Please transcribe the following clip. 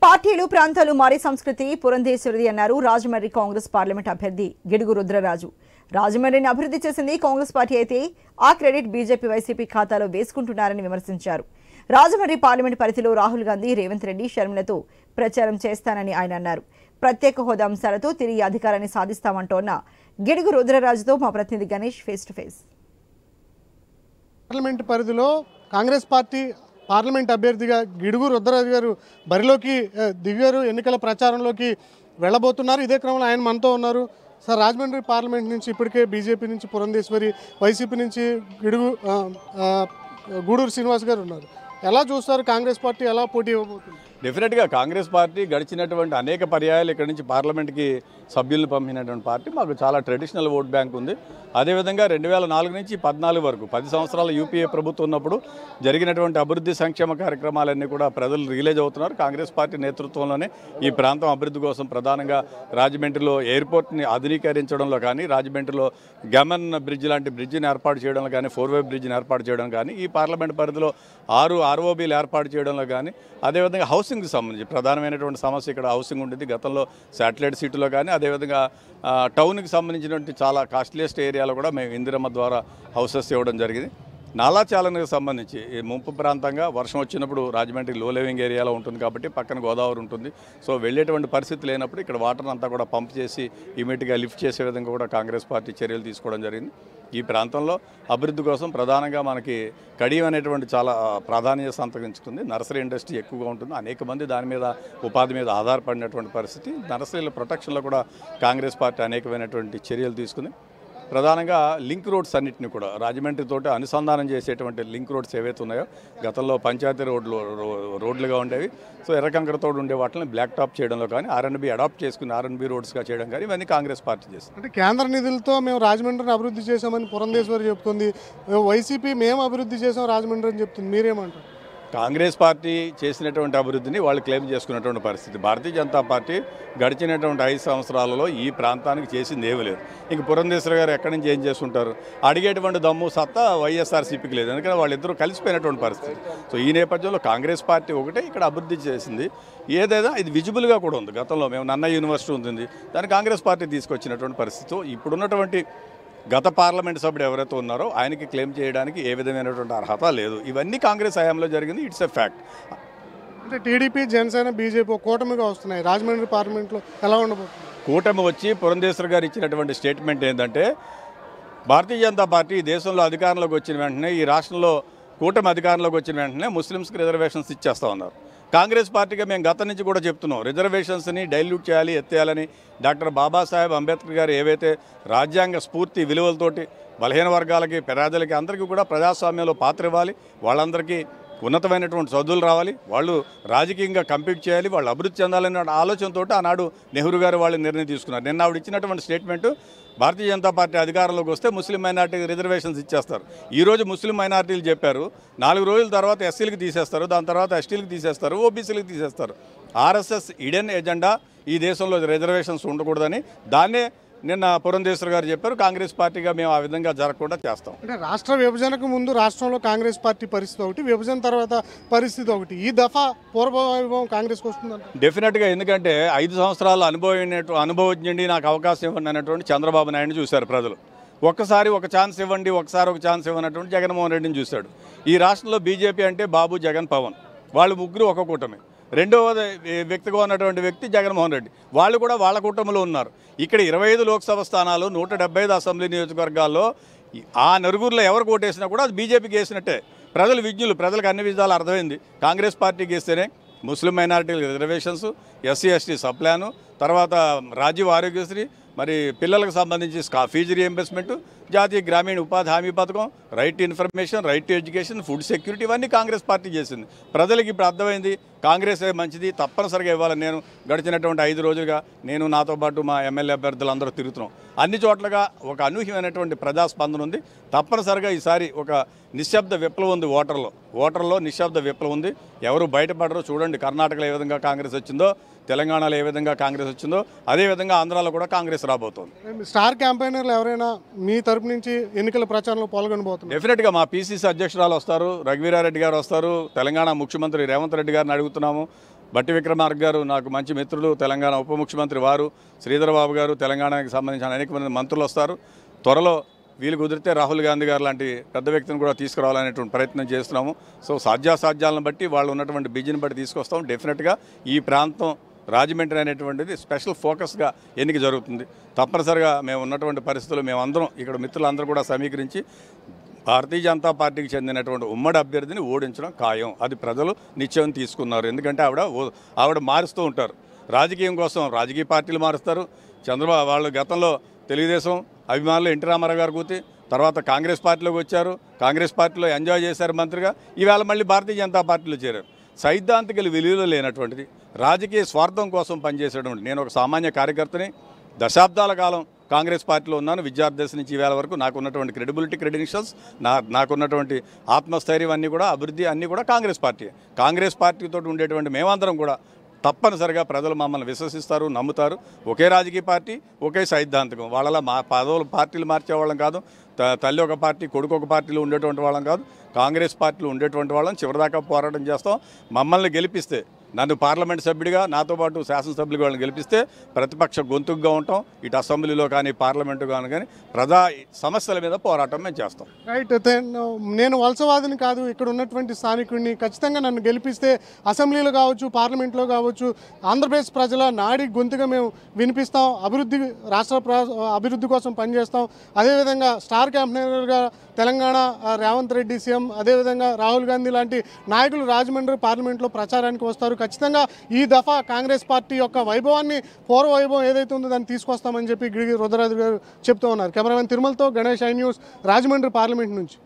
పార్టీలు ప్రాంతాలు మారే సంస్కృతి పురంధేశ్వరిది అన్నారు రాజమండ్రి కాంగ్రెస్ పార్లమెంట్ అభ్యర్థి గిడుగు రుద్రరాజు. రాజమండ్రిని అభివృద్ధి చేసింది కాంగ్రెస్ పార్టీ అయితే ఆ క్రెడిట్ బీజేపీ వైసీపీ ఖాతాలో వేసుకుంటున్నారని విమర్శించారు. రాజమండ్రి పార్లమెంట్ పరిధిలో రాహుల్ గాంధీ రేవంత్ రెడ్డి షర్మిలతో ప్రచారం చేస్తానని ఆయన అన్నారు. ప్రత్యేక హోదా అంశాలతో తిరిగి అధికారాన్ని సాధిస్తామంటోన్న గిడుగు రుద్రరాజుతో మా ప్రతినిధి Ganesh face to face. Parliament పరిధిలో కాంగ్రెస్ పార్టీ పార్లమెంట్ అభ్యర్థిగా గిడుగు రుద్రరాజు గారు బరిలోకి దిగారు. ఎన్నికల ప్రచారంలోకి వెళ్ళబోతున్నారు. ఇదే క్రమంలో ఆయన మనతో ఉన్నారు. సార్, రాజమండ్రి పార్లమెంట్ నుంచి ఇప్పటికే బీజేపీ నుంచి పురంధేశ్వరి, వైసీపీ నుంచి గూడూరు శ్రీనివాస్ గారు ఉన్నారు. ఎలా చూస్తారు? కాంగ్రెస్ పార్టీ ఎలా పోటీ ఇవ్వబోతుంది? డెఫినెట్గా కాంగ్రెస్ పార్టీ గడిచినటువంటి అనేక పర్యాయాలు ఇక్కడి నుంచి పార్లమెంట్కి సభ్యులను పంపినటువంటి పార్టీ. మాకు చాలా ట్రెడిషనల్ ఓట్ బ్యాంక్ ఉంది. అదేవిధంగా 2004 నుంచి 2014 వరకు 10 సంవత్సరాల యూపీఏ ప్రభుత్వం ఉన్నప్పుడు జరిగినటువంటి అభివృద్ధి సంక్షేమ కార్యక్రమాలన్నీ కూడా ప్రజలు రియలైజ్ అవుతున్నారు. కాంగ్రెస్ పార్టీ నేతృత్వంలోనే ఈ ప్రాంతం అభివృద్ధి కోసం ప్రధానంగా రాజమండ్రిలో ఎయిర్పోర్ట్ని ఆధునీకరించడంలో కానీ, రాజమండ్రిలో గమన్ బ్రిడ్జ్ లాంటి బ్రిడ్జిని ఏర్పాటు చేయడంలో కానీ, 4-వే బ్రిడ్జిని ఏర్పాటు చేయడం కానీ, ఈ పార్లమెంట్ పరిధిలో 6 ROBలు ఏర్పాటు చేయడంలో కానీ, అదేవిధంగా హౌసింగ్కి సంబంధించి ప్రధానమైనటువంటి సమస్య ఇక్కడ హౌసింగ్ ఉండేది. గతంలో శాటిలైట్ సిటీలో కానీ, అదేవిధంగా టౌన్కి సంబంధించినటువంటి చాలా కాస్ట్లీయెస్ట్ ఏరియాలో కూడా మేము ఇందిరమ్మ ద్వారా హౌసెస్ ఇవ్వడం జరిగింది. నాలాచాలనకు సంబంధించి ఈ ముంపు ప్రాంతంగా వర్షం వచ్చినప్పుడు రాజమండ్రి లో లివింగ్ ఏరియాలో ఉంటుంది కాబట్టి పక్కన గోదావరి ఉంటుంది. సో వెళ్ళేటువంటి పరిస్థితి లేనప్పుడు ఇక్కడ వాటర్ అంతా కూడా పంప్ చేసి ఇమీడియట్గా లిఫ్ట్ చేసే విధంగా కూడా కాంగ్రెస్ పార్టీ చర్యలు తీసుకోవడం జరిగింది. ఈ ప్రాంతంలో అభివృద్ధి కోసం ప్రధానంగా మనకి కడియం అనేటువంటి చాలా ప్రాధాన్యత సంతరించుకుంది. నర్సరీ ఇండస్ట్రీ ఎక్కువగా ఉంటుంది. అనేక మంది దాని మీద ఉపాధి మీద ఆధారపడినటువంటి పరిస్థితి. నర్సరీల ప్రొటెక్షన్లో కూడా కాంగ్రెస్ పార్టీ అనేకమైనటువంటి చర్యలు తీసుకుంది. ప్రధానంగా లింక్ రోడ్స్ అన్నింటినీ కూడా రాజమండ్రితోటి అనుసంధానం చేసేటువంటి లింక్ రోడ్స్ ఏవైతే ఉన్నాయో గతంలో పంచాయతీ రోడ్లుగా ఉండేవి. సో ఎర్రకంకరతో ఉండే వాటిని బ్లాక్ టాప్ చేయడంలో కానీ, R&B అడాప్ట్ చేసుకుని R&B రోడ్స్గా చేయడం కానీ ఇవన్నీ కాంగ్రెస్ పార్టీ చేస్తుంది. అంటే కేంద్ర నిధులతో మేము రాజమండ్రిని అభివృద్ధి చేశామని పురంధేశ్వరి చెప్తుంది. వైసీపీ మేము అభివృద్ధి చేసాం రాజమండ్రి అని చెప్తుంది. మీరేమంటారు? కాంగ్రెస్ పార్టీ చేసినటువంటి అభివృద్ధిని వాళ్ళు క్లెయిమ్ చేసుకున్నటువంటి పరిస్థితి. భారతీయ జనతా పార్టీ గడిచినటువంటి 5 సంవత్సరాలలో ఈ ప్రాంతానికి చేసింది ఏమీ లేదు. ఇంక పురంధేశ్వరి గారు ఎక్కడి నుంచి ఏం చేసుకుంటారు? అడిగేటువంటి దమ్ము సత్తా వైఎస్ఆర్సీపీకి లేదు. ఎందుకంటే వాళ్ళిద్దరూ కలిసిపోయినటువంటి పరిస్థితి. సో ఈ నేపథ్యంలో కాంగ్రెస్ పార్టీ ఒకటే ఇక్కడ అభివృద్ధి చేసింది. ఏదైనా ఇది విజిబుల్గా కూడా ఉంది. గతంలో మేము నన్న యూనివర్సిటీ ఉంటుంది, దాన్ని కాంగ్రెస్ పార్టీ తీసుకొచ్చినటువంటి పరిస్థితి. ఇప్పుడున్నటువంటి గత పార్లమెంట్ సభ్యుడు ఎవరైతే ఉన్నారో ఆయనకి క్లెయిమ్ చేయడానికి ఏ విధమైనటువంటి అర్హత లేదు. ఇవన్నీ కాంగ్రెస్ హయాంలో జరిగింది. It's a fact. అంటే టీడీపీ, జనసేన, బీజేపీ కూటమిగా వస్తున్నాయి. రాజమండ్రి పార్లమెంట్లో ఎలా ఉండబోతుంది? కూటమి వచ్చి పురంధేశ్వరి గారు ఇచ్చినటువంటి స్టేట్మెంట్ ఏంటంటే, భారతీయ జనతా పార్టీ దేశంలో అధికారంలోకి వచ్చిన వెంటనే, ఈ రాష్ట్రంలో కూటమి అధికారంలోకి వచ్చిన వెంటనే ముస్లిమ్స్కి రిజర్వేషన్స్ ఇచ్చేస్తా ఉన్నారు. కాంగ్రెస్ పార్టీగా మేము గతం నుంచి కూడా చెప్తున్నాం, రిజర్వేషన్స్ని డైల్యూట్ చేయాలి, ఎత్తేయాలని. డాక్టర్ బాబాసాహెబ్ అంబేద్కర్ గారు ఏవైతే రాజ్యాంగ స్ఫూర్తి విలువలతోటి బలహీన వర్గాలకి, పేదలకి అందరికీ కూడా ప్రజాస్వామ్యంలో పాత్ర ఇవ్వాలి, వాళ్ళందరికీ ఉన్నతమైనటువంటి చదువులు రావాలి, వాళ్ళు రాజకీయంగా కంపీట్ చేయాలి, వాళ్ళు అభివృద్ధి చెందాలనే ఆలోచనతో ఆనాడు నెహ్రూ గారు వాళ్ళు నిర్ణయం తీసుకున్నారు. నిన్న ఆవిడ ఇచ్చినటువంటి స్టేట్మెంటు, భారతీయ జనతా పార్టీ అధికారంలోకి వస్తే ముస్లిం మైనార్టీకి రిజర్వేషన్స్ ఇచ్చేస్తారు. ఈరోజు ముస్లిం మైనార్టీలు చెప్పారు, 4 రోజుల తర్వాత ఎస్సీలకు తీసేస్తారు, దాని తర్వాత ఎస్టీలకు తీసేస్తారు, ఓబీసీలకు తీసేస్తారు. RSS ఇడెన్ ఎజెండా ఈ దేశంలో రిజర్వేషన్స్ ఉండకూడదని దాన్నే నిన్న పురంధేశ్వరి గారు చెప్పారు. కాంగ్రెస్ పార్టీగా మేము ఆ విధంగా జరగకుండా చేస్తాం. అంటే రాష్ట్ర విభజనకు ముందు రాష్ట్రంలో కాంగ్రెస్ పార్టీ పరిస్థితి ఒకటి, విభజన తర్వాత పరిస్థితి ఒకటి. ఈ దఫా పూర్వవైభవం కాంగ్రెస్కి వస్తుందంట. డెఫినెట్గా. ఎందుకంటే 5 సంవత్సరాల అనుభవజ్ఞుడి నాకు అవకాశం ఇవ్వండి అన్నటువంటి చంద్రబాబు నాయుడు చూశారు ప్రజలు. ఒక్కసారి ఒక ఛాన్స్ ఇవ్వండి, ఒకసారి ఒక ఛాన్స్ ఇవ్వనటువంటి జగన్మోహన్ రెడ్డిని చూశాడు. ఈ రాష్ట్రంలో బీజేపీ అంటే బాబు, జగన్, పవన్, వాళ్ళు ముగ్గురు ఒక కూటమి. రెండవ వ్యక్తిగా ఉన్నటువంటి వ్యక్తి జగన్మోహన్ రెడ్డి, వాళ్ళు కూడా వాళ్ళ కూటమిలో ఉన్నారు. ఇక్కడ 25 లోక్సభ స్థానాలు, 175 అసెంబ్లీ నియోజకవర్గాల్లో ఆ నలుగురిలో ఎవరు ఓటేసినా కూడా అది బీజేపీకి వేసినట్టే. ప్రజలు విజ్ఞులు, ప్రజలకు అన్ని విధాలు అర్థమైంది. కాంగ్రెస్ పార్టీకి వేస్తేనే ముస్లిం మైనారిటీల reservations, SC ST sub plan, తర్వాత రాజీవ్ ఆరోగ్యశ్రీ, మరి పిల్లలకు సంబంధించి ఫీజు రీఎంబర్స్మెంట్, జాతీయ గ్రామీణ ఉపాధి హామీ పథకం, right to information, right to education, food security, ఇవన్నీ కాంగ్రెస్ పార్టీ చేసింది. ప్రజలకు ఇప్పుడు అర్థమైంది కాంగ్రెస్ మంచిది, తప్పనిసరిగా ఇవ్వాలని. నేను గడిచినటువంటి 5 రోజులుగా నేను, నాతో పాటు మా ఎమ్మెల్యే అభ్యర్థులు అందరూ తిరుగుతున్నాం. అన్ని చోట్లగా ఒక అనూహ్యమైనటువంటి ప్రజాస్పందన ఉంది. తప్పనిసరిగా ఈసారి ఒక నిశ్శబ్ద విప్లవం ఉంది. ఓటర్లో నిశ్శబ్ద విప్లవం ఉంది. ఎవరు బయటపడరు. చూడండి, కర్ణాటకలో ఏ విధంగా కాంగ్రెస్ వచ్చిందో, తెలంగాణలో ఏ విధంగా కాంగ్రెస్ వచ్చిందో, అదేవిధంగా ఆంధ్రాలో కూడా కాంగ్రెస్ రాబోతోంది. స్టార్ క్యాంపెయినర్లు ఎవరైనా మీ తరపు నుంచి ఎన్నికల ప్రచారంలో పాల్గొనబోతున్నారు? డెఫినెట్గా మా PCC అధ్యక్షురాలు వస్తారు, రఘువీరారెడ్డి గారు వస్తారు, తెలంగాణ ముఖ్యమంత్రి రేవంత్ రెడ్డి గారిని అడుగుతున్నాము, బట్టి విక్రమార్క గారు నాకు మంచి మిత్రులు, తెలంగాణ ఉప ముఖ్యమంత్రి వారు, శ్రీధర్ బాబు గారు, తెలంగాణకి సంబంధించిన అనేక మంది మంత్రులు వస్తారు. త్వరలో వీలు కుదిరితే రాహుల్ గాంధీ గారు లాంటి పెద్ద వ్యక్తిని కూడా తీసుకురావాలనేటువంటి ప్రయత్నం చేస్తున్నాము. సో సాధ్యాసాధ్యాలను బట్టి వాళ్ళు ఉన్నటువంటి బిజీని బట్టి తీసుకొస్తాం. డెఫినెట్గా ఈ ప్రాంతం రాజమండ్రి అనేటువంటిది స్పెషల్ ఫోకస్గా ఎన్నిక జరుగుతుంది. తప్పనిసరిగా మేము ఉన్నటువంటి పరిస్థితులు మేమందరం ఇక్కడ మిత్రులందరూ కూడా సమీకరించి భారతీయ జనతా పార్టీకి చెందినటువంటి ఉమ్మడి అభ్యర్థిని ఓడించడం ఖాయం. అది ప్రజలు నిశ్చయం తీసుకున్నారు. ఎందుకంటే ఆవిడ మారుస్తూ ఉంటారు. రాజకీయం కోసం రాజకీయ పార్టీలు మారుస్తారు. చంద్రబాబు వాళ్ళు గతంలో తెలుగుదేశం అభిమానులు ఎన్టీ రామారావు గారు కూతి, తర్వాత కాంగ్రెస్ పార్టీలోకి వచ్చారు. కాంగ్రెస్ పార్టీలో ఎంజాయ్ చేశారు మంత్రిగా. ఈవేళ మళ్ళీ భారతీయ జనతా పార్టీలో చేరారు. సైద్ధాంతిక విలువలు లేనటువంటిది, రాజకీయ స్వార్థం కోసం పనిచేసేటువంటి నేను ఒక సామాన్య కార్యకర్తని. దశాబ్దాల కాలం కాంగ్రెస్ పార్టీలో ఉన్నాను. విద్యార్థి దశ నుంచి ఈవేళ వరకు నాకున్నటువంటి క్రెడిబిలిటీ నాకున్నటువంటి ఆత్మస్థైర్యం అన్నీ కూడా అభివృద్ధి అన్నీ కూడా కాంగ్రెస్ పార్టీతో ఉండేటువంటి మేమందరం కూడా తప్పనిసరిగా ప్రజలు మమ్మల్ని విశ్వసిస్తారు, నమ్ముతారు. ఒకే రాజకీయ పార్టీ, ఒకే సైద్ధాంతికం. వాళ్ళలా మా పార్టీలు మార్చేవాళ్ళం కాదు. తల్లి ఒక పార్టీ, కొడుకు ఒక పార్టీలో ఉండేటువంటి వాళ్ళం కాదు. కాంగ్రెస్ పార్టీలో ఉండేటువంటి వాళ్ళం చివరిదాకా పోరాటం చేస్తాం. మమ్మల్ని గెలిపిస్తే, నన్ను పార్లమెంట్ సభ్యుడిగా నాతో పాటు శాసనసభ్యులుగా వాళ్ళని గెలిపిస్తే ప్రతిపక్ష గొంతుకుగా ఉంటాం. ఇటు అసెంబ్లీలో కానీ పార్లమెంటు కానీ ప్రజా సమస్యల మీద పోరాటం మేము చేస్తాం. రైట్. నేను వలసవాదిని కాదు, ఇక్కడ ఉన్నటువంటి స్థానికుడిని. ఖచ్చితంగా నన్ను గెలిపిస్తే అసెంబ్లీలో కావచ్చు, పార్లమెంట్లో కావచ్చు, ఆంధ్రప్రదేశ్ ప్రజల నాడి గొంతుగా మేము వినిపిస్తాం. అభివృద్ధి కోసం పనిచేస్తాం. అదేవిధంగా స్టార్ క్యాంపెయినర్గా తెలంగాణ రేవంత్ రెడ్డి సీఎం, అదేవిధంగా రాహుల్ గాంధీ లాంటి నాయకులు రాజమండ్రి పార్లమెంట్లో ప్రచారానికి వస్తారు. ఖచ్చితంగా ఈ దఫా కాంగ్రెస్ పార్టీ యొక్క వైభవాన్ని, పూర్వ వైభవం ఏదైతే ఉందో దాన్ని తీసుకొస్తామని చెప్పి గిడిగి రుద్రరాజు గారు చెప్తూ ఉన్నారు. కెమెరామెన్ తిరుమలతో Ganesh, I news, Rajahmundry parliament నుంచి.